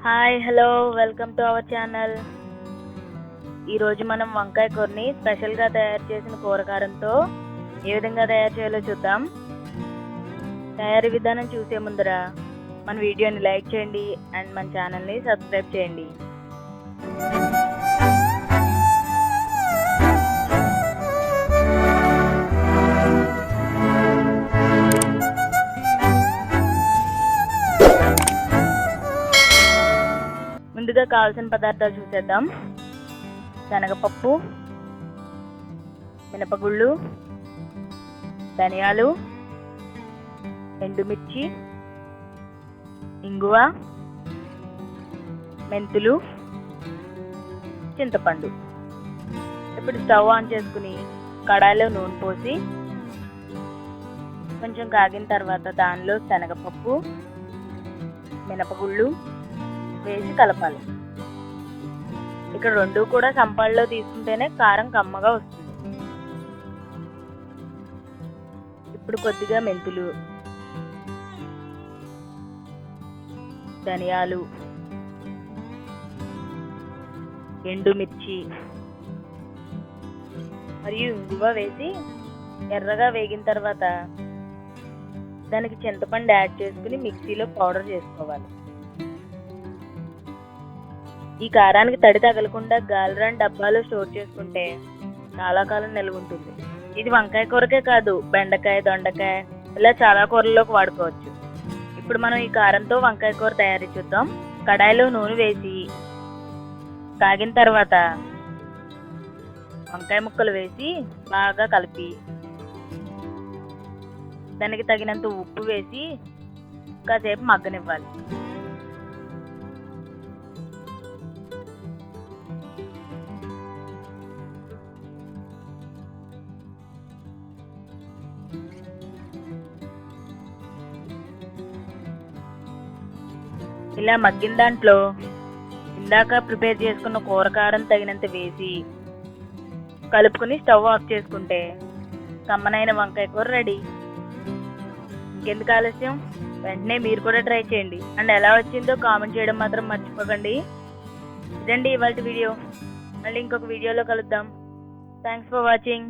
Hi hello welcome to our channel. ఈరోజు మనం వంకాయ కూరని స్పెషల్గా తయారు చేసిన కూరకారంతో ఏ విధంగా తయారు చేయాలో చూద్దాం. తయారీ విధానం చూసే ముందర మన వీడియోని లైక్ చేయండి అండ్ మన ఛానల్ని సబ్స్క్రైబ్ చేయండి. ముందుగా కావాల్సిన పదార్థాలు చూసేద్దాం. శనగపప్పు, మినపగుళ్ళు, ధనియాలు, ఎండుమిర్చి, ఇంగువ, మెంతులు, చింతపండు. ఇప్పుడు స్టవ్ ఆన్ చేసుకుని కడాయిలో నూనె పోసి కొంచెం కాగిన తర్వాత దానిలో శనగపప్పు, మినపగుళ్ళు వేసి కలపాలి. ఇక్కడ రెండు కూడా సంపాళ్ళలో తీసుకుంటేనే కారం కమ్మగా వస్తుంది. ఇప్పుడు కొద్దిగా మెంతులు, ధనియాలు, ఎండుమిర్చి మరియు ఇంగువ వేసి ఎర్రగా వేగిన తర్వాత దానికి చింతపండు యాడ్ చేసుకుని మిక్సీలో పౌడర్ చేసుకోవాలి. ఈ కారానికి తడి తగలకుండా గాలిరాని డబ్బాలో స్టోర్ చేసుకుంటే చాలా కాలం నిల్వ ఉంటుంది. ఇది వంకాయ కూరకే కాదు, బెండకాయ, దొండకాయ ఇలా చాలా కూరల్లోకి వాడుకోవచ్చు. ఇప్పుడు మనం ఈ కారంతో వంకాయ కూర తయారీ చూద్దాం. కడాయిలో నూనె వేసి కాగిన తర్వాత వంకాయ ముక్కలు వేసి బాగా కలిపి దానికి తగినంత ఉప్పు వేసి కాసేపు మగ్గనివ్వాలి. ఇలా మగ్గిన దాంట్లో ఇందాక ప్రిపేర్ చేసుకున్న కూర కారం తగినంత వేసి కలుపుకుని స్టవ్ ఆఫ్ చేసుకుంటే కమ్మనైన వంకాయ కూర రెడీ. ఇంకెందుకు ఆలస్యం, వెంటనే మీరు కూడా ట్రై చేయండి అండ్ ఎలా వచ్చిందో కామెంట్ చేయడం మాత్రం మర్చిపోకండి. ఇదండి ఇవాళ వీడియో. మళ్ళీ ఇంకొక వీడియోలో కలుద్దాం. Thanks for watching.